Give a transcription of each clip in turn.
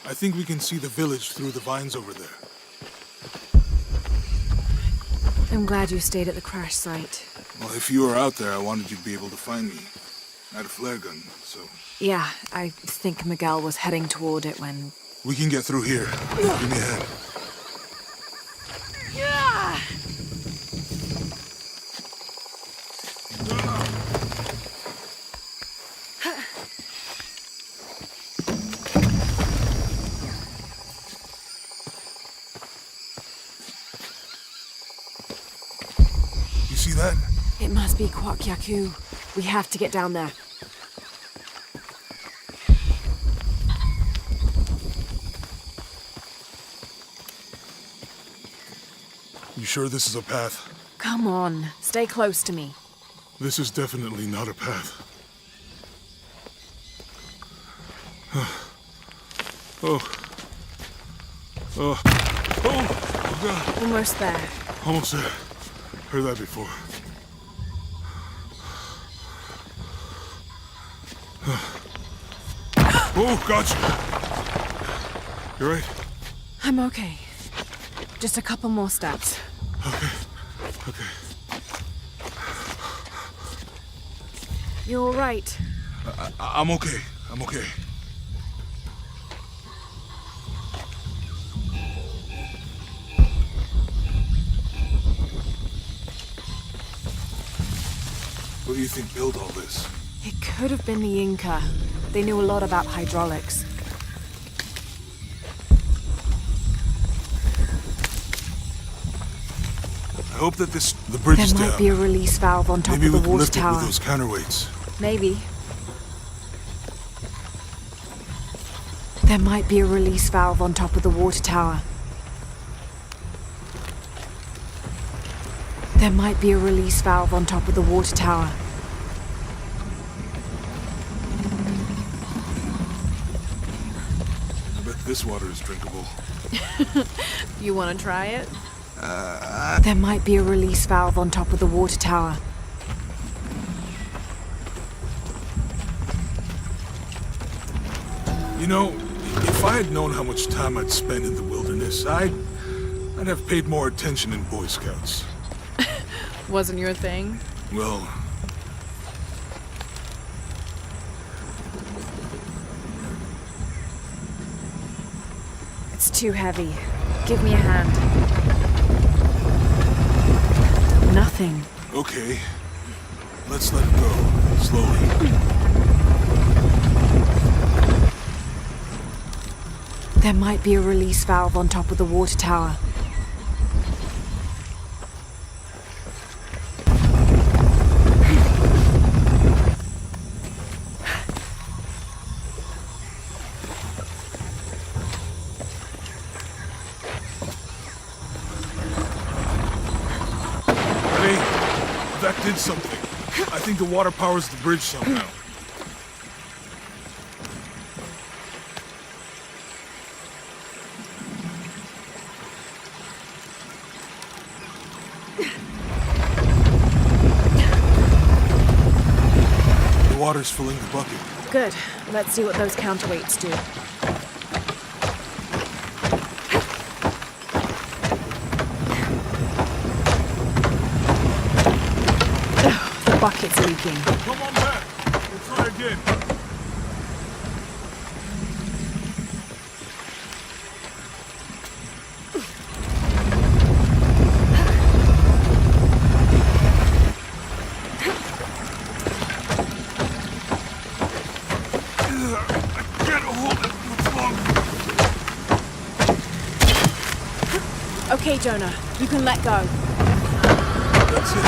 I think we can see the village through the vines over there. I'm glad you stayed at the crash site. Well, if you were out there, I wanted you to be able to find me. I had a flare gun, so... Yeah, I think Miguel was heading toward it when... We can get through here. Give me a hand. You see that? It must be Kwakyaku. We have to get down there. You sure this is a path? Come on, stay close to me. This is definitely not a path. Oh, God. Almost there. Almost there. Heard that before. Oh, gotcha. You right? I'm okay. Just a couple more steps. Okay. You're all right. I'm okay. I'm okay. What do you think built all this? It could have been the Inca. They knew a lot about hydraulics. I hope that the bridge is down. There might be a release valve on top Maybe of the we can water lift it tower. with those counterweights. Maybe. There might be a release valve on top of the water tower. There might be a release valve on top of the water tower. I bet this water is drinkable. You want to try it? There might be a release valve on top of the water tower. You know, if I had known how much time I'd spend in the wilderness, I'd have paid more attention in Boy Scouts. Wasn't your thing? Well... It's too heavy. Give me a hand. Nothing. Okay. Let's let it go. Slowly. There might be a release valve on top of the water tower. That did something. I think the water powers the bridge somehow. The water's filling the bucket. Good. Let's see what those counterweights do. The bucket's leaking. Come on back. We'll try again. I can't hold it much longer. Okay, Jonah. You can let go. That's it.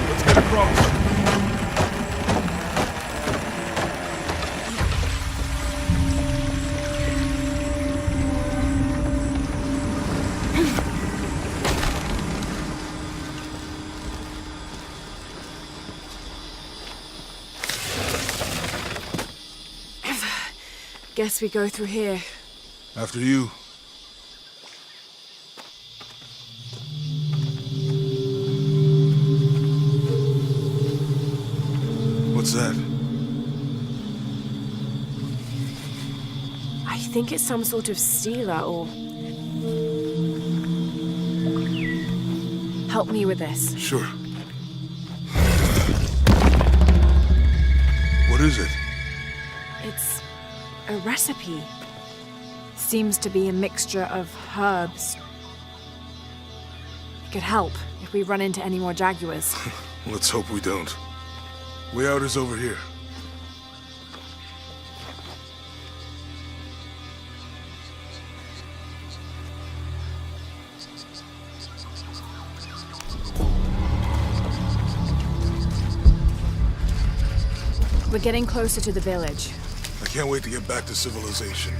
Let's get across. Guess we go through here. After you. What's that? I think it's some sort of stealer or... Help me with this. Sure. What is it? It's a recipe. Seems to be a mixture of herbs. It could help if we run into any more jaguars. Let's hope we don't. Way out is over here. We're getting closer to the village. I can't wait to get back to civilization.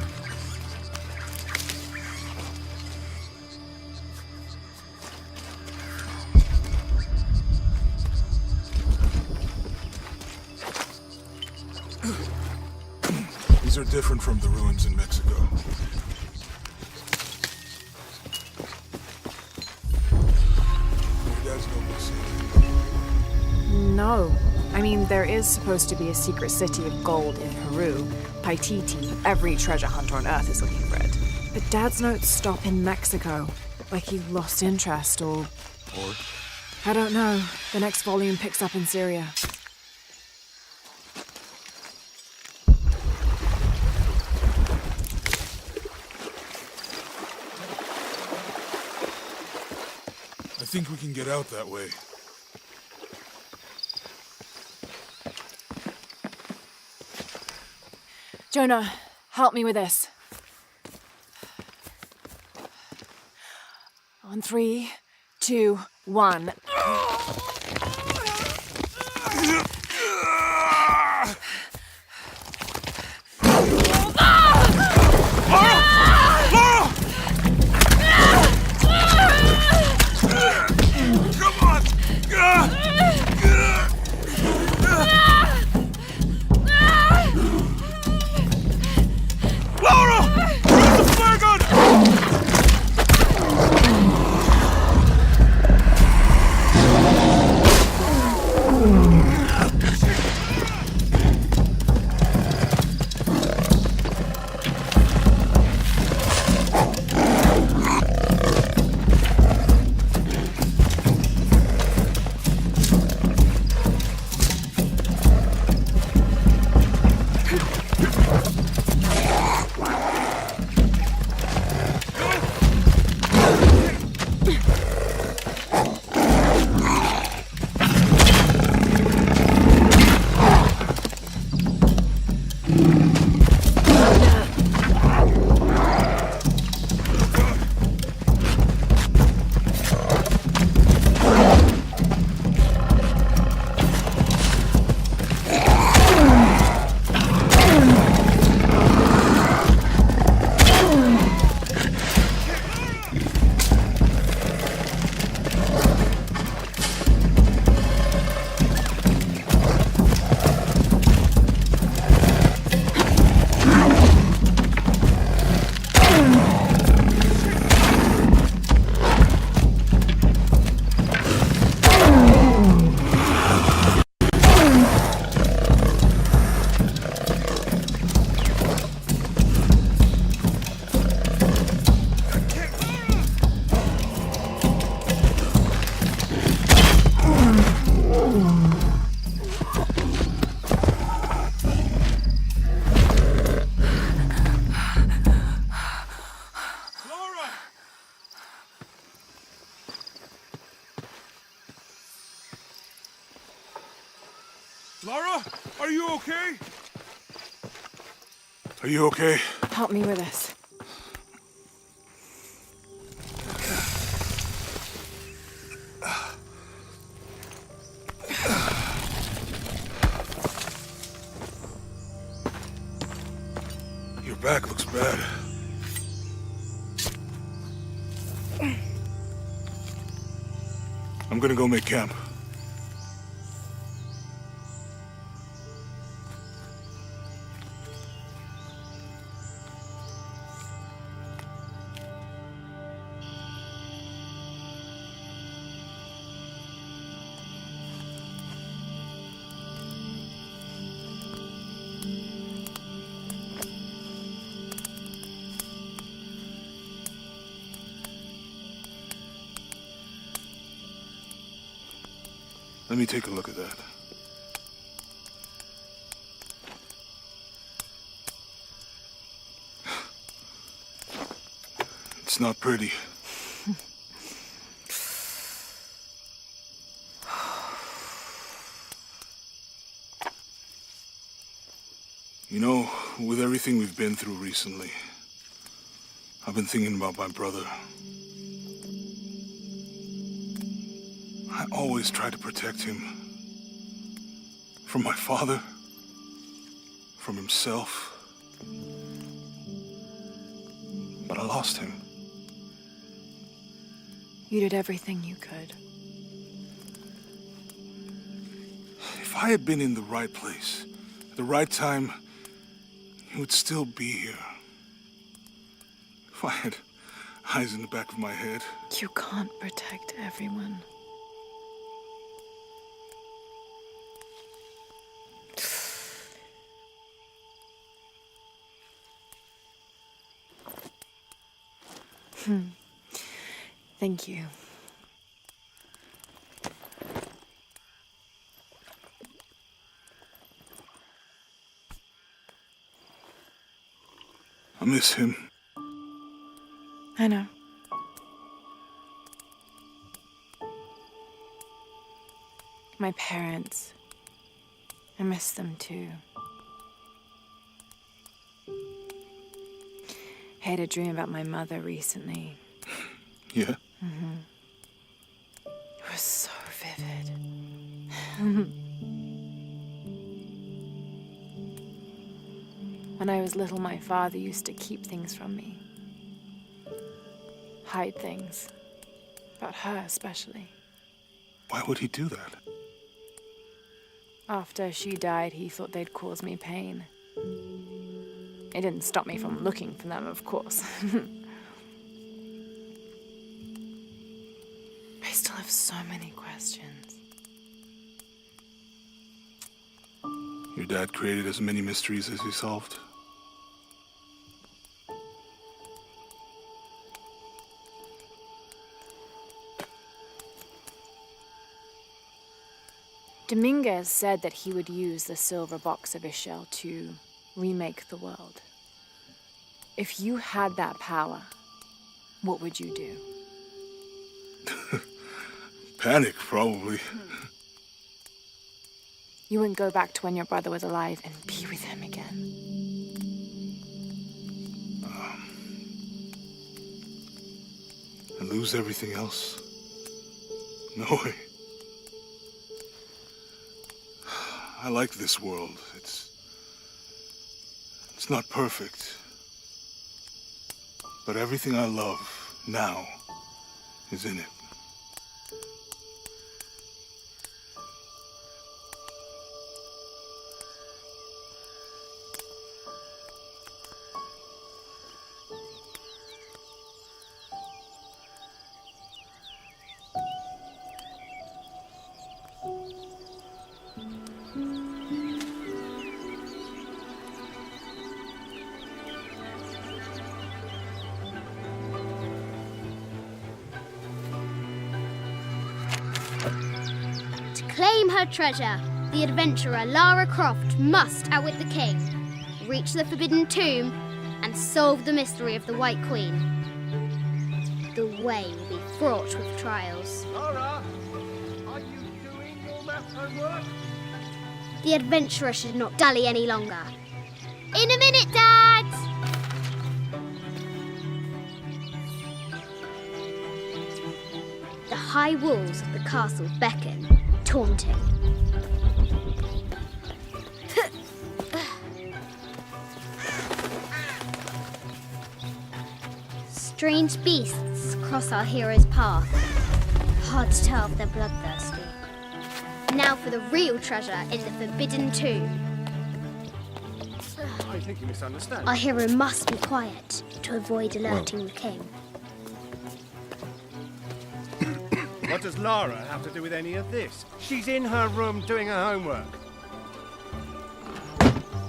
These are different from the ruins in Mexico. You guys know Mexico? No. I mean, there is supposed to be a secret city of gold in Peru. Paititi. Every treasure hunter on Earth is looking for it. But Dad's notes stop in Mexico. Like he lost interest or... Or? I don't know. The next volume picks up in Syria. I think we can get out that way. Jonah, help me with this. On 3, 2, 1. Lara, are you okay? Are you okay? Help me with this. Your back looks bad. I'm gonna go make camp. Let me take a look at that. It's not pretty. You know, with everything we've been through recently, I've been thinking about my brother. I always try to protect him. From my father. From himself. But I lost him. You did everything you could. If I had been in the right place, at the right time, he would still be here. If I had eyes in the back of my head. You can't protect everyone. Thank you. I miss him. I know. My parents. I miss them too. I had a dream about my mother recently. Yeah? It was so vivid. When I was little, my father used to keep things from me. Hide things. About her, especially. Why would he do that? After she died, he thought they'd cause me pain. It didn't stop me from looking for them, of course. I still have so many questions. Your dad created as many mysteries as he solved. Dominguez said that he would use the silver box of Ishel to remake the world. If you had that power, what would you do? Panic, probably. You wouldn't go back to when your brother was alive and be with him again. And lose everything else? No way. I like this world. It's not perfect. But everything I love now is in it. To claim her treasure, the adventurer Lara Croft must outwit the king, reach the forbidden tomb, and solve the mystery of the White Queen. The way will be fraught with trials. Lara, are you doing your math homework? The adventurer should not dally any longer. In a minute, Dad! The high walls of the castle beckon, taunting. Strange beasts cross our hero's path. Hard to tell if they're bloodthirsty. Now for the real treasure in the forbidden tomb. I think you misunderstand. Our hero must be quiet to avoid alerting the king. What does Lara have to do with any of this? She's in her room doing her homework.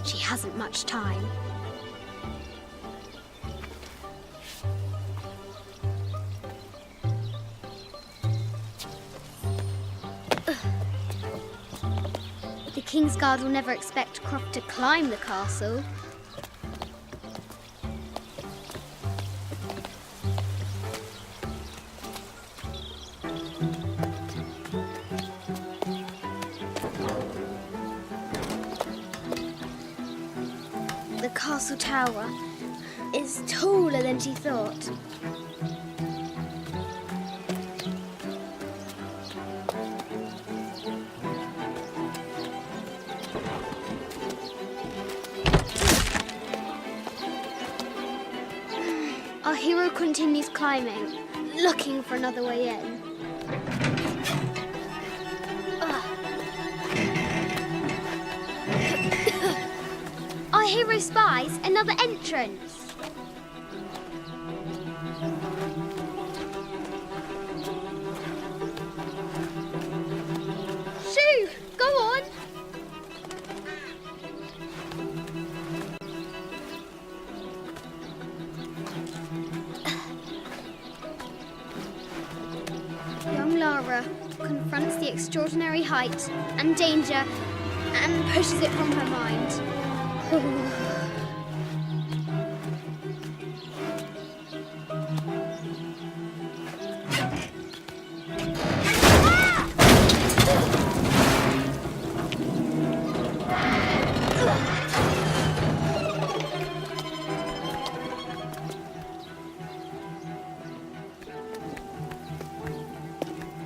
She hasn't much time. King's Guard will never expect Croft to climb the castle. The castle tower is taller than she thought. Our hero continues climbing, looking for another way in. Our hero spies another entrance. Shoo! Go on! Young Lara confronts the extraordinary height and danger and pushes it from her mind.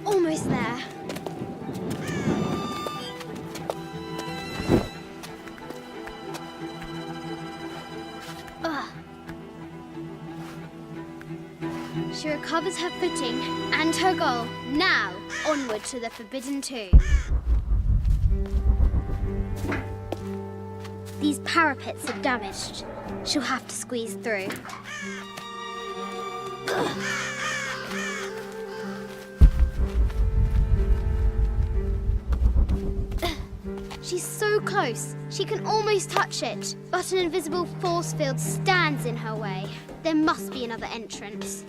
Almost there. She recovers her footing and her goal. Now, onward to the Forbidden Tomb. These parapets are damaged. She'll have to squeeze through. She's so close, she can almost touch it, but an invisible force field stands in her way. There must be another entrance.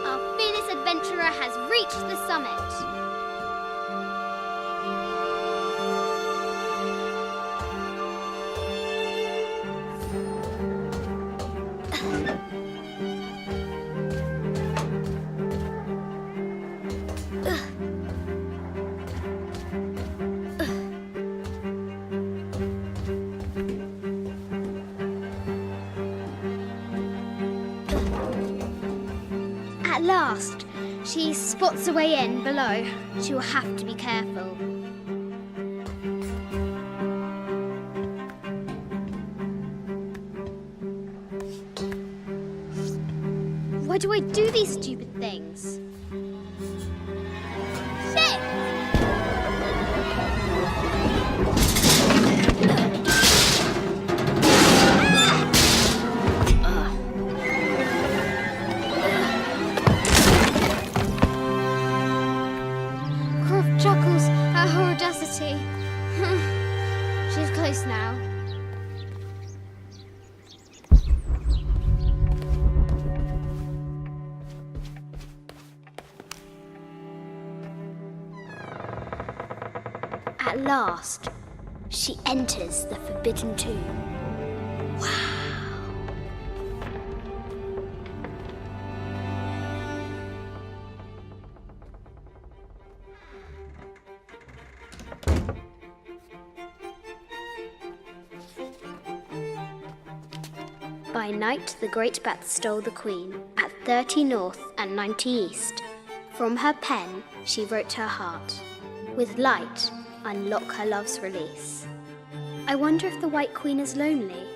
Our fearless adventurer has reached the summit. At last, she spots a way in below. She will have to be careful. Why do I do these stupid things? Shit! Croft chuckles at her audacity. She's close now. At last, she enters the Forbidden Tomb. Wow! By night, the great bat stole the queen at 30 north and 90 east. From her pen, she wrote her heart. With light, unlock her love's release. I wonder if the White Queen is lonely.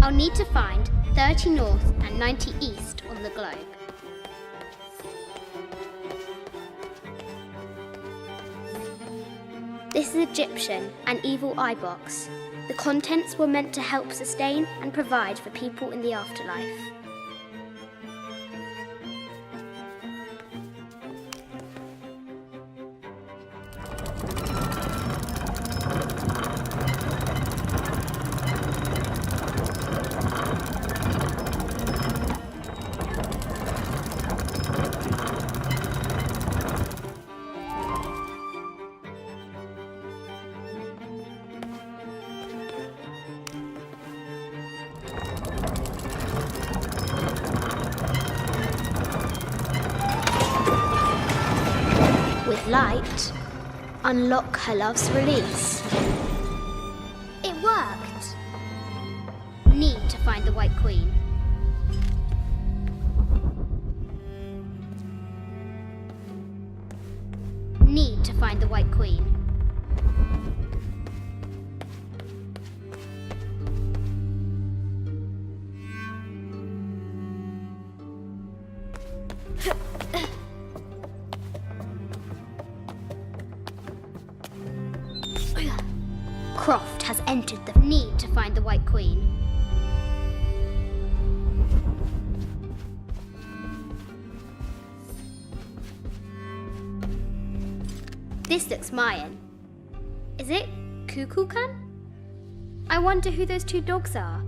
I'll need to find 30 north and 90 east on the globe. This is Egyptian, an evil eye box. The contents were meant to help sustain and provide for people in the afterlife. With light, unlock her love's release. It worked. Need to find the White Queen. Need to find the White Queen. Croft has entered the need to find the White Queen. This looks Mayan. Is it Kukulkan? I wonder who those two dogs are.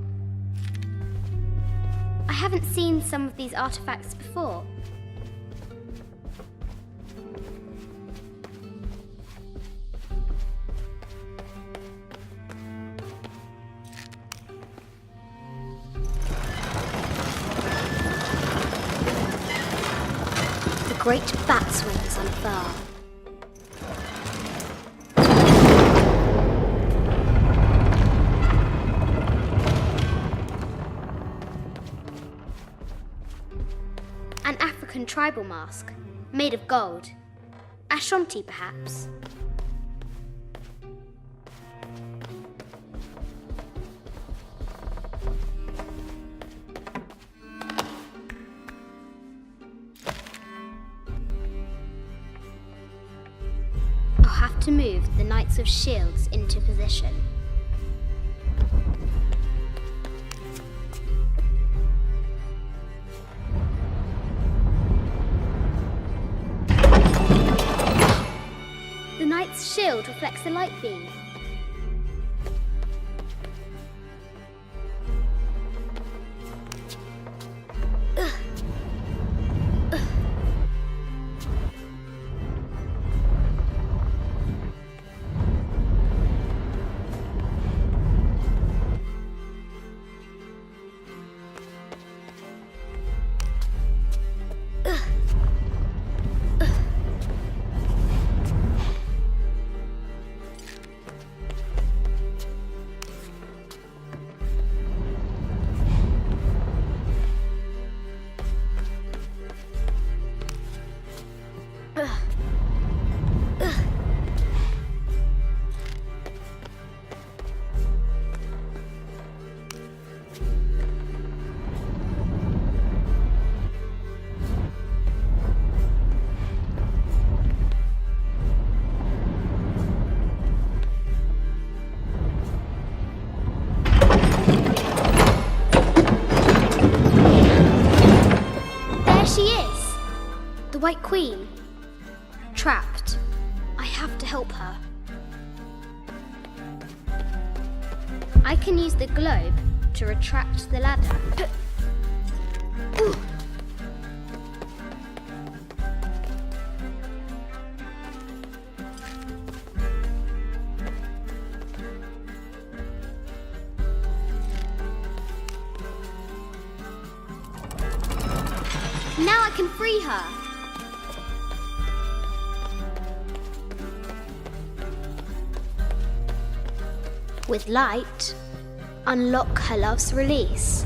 I haven't seen some of these artifacts before. The great bat's wings unfurl. An African tribal mask, made of gold. Ashanti, perhaps. I'll have to move the Knights of Shields into position. The Knight's shield reflects the light beam. The White Queen. Trapped. I have to help her. I can use the globe to retract the ladder. Now I can free her. With light, unlock her love's release.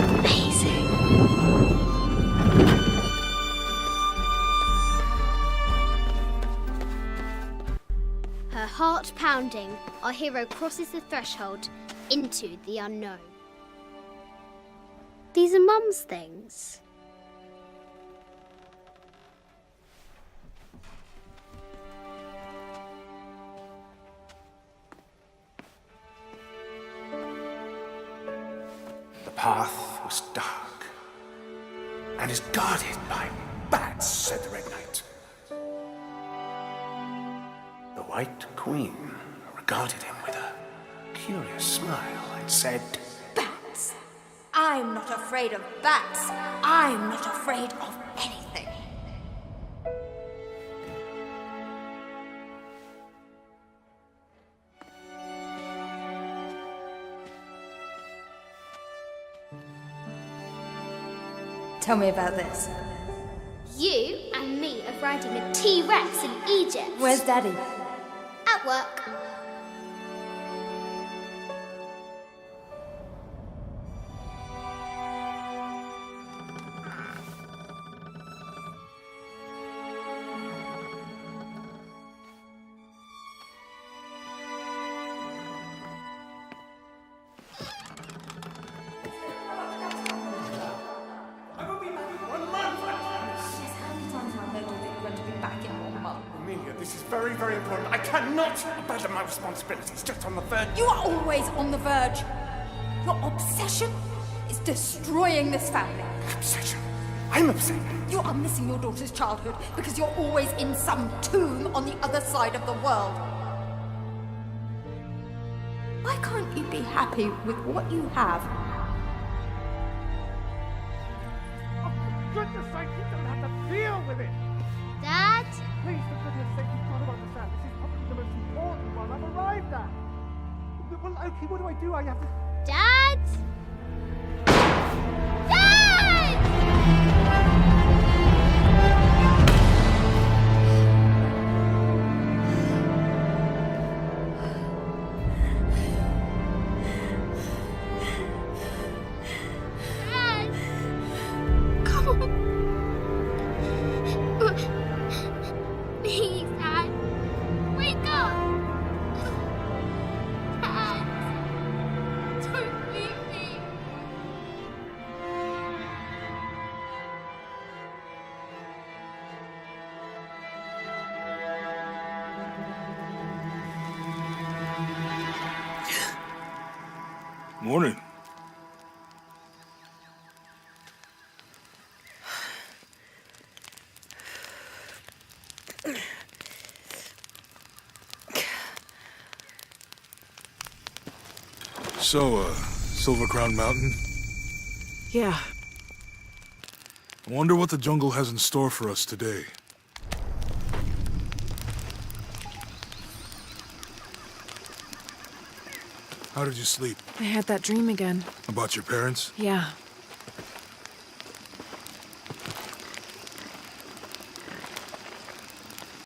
Amazing. Her heart pounding, our hero crosses the threshold into the unknown. These are Mum's things. The path was dark and is guarded by bats, said the Red Knight. The White Queen regarded him with a curious smile and said, Bats! I'm not afraid of bats. I'm not afraid of anything. Tell me about this. You and me are riding a T-Rex in Egypt. Where's Daddy? At work. Amelia, this is very, very important. I cannot abandon my responsibilities just on the verge. You are always on the verge. Your obsession is destroying this family. Obsession. I'm upset. You are missing your daughter's childhood because you're always in some tomb on the other side of the world. Why can't you be happy with what you have? Oh, for goodness sake, you don't have to deal with it. Dad? Please, for goodness sake, you've got to understand. This is probably the most important one I've arrived at. Well, okay, what do? I have to... Dad? Dad! Dad! Come on. Please, Dad. Wake up. Dad. Don't leave me. Morning. So, Silver Crown Mountain? Yeah, I wonder what the jungle has in store for us today. How did you sleep? I had that dream again. About your parents? Yeah,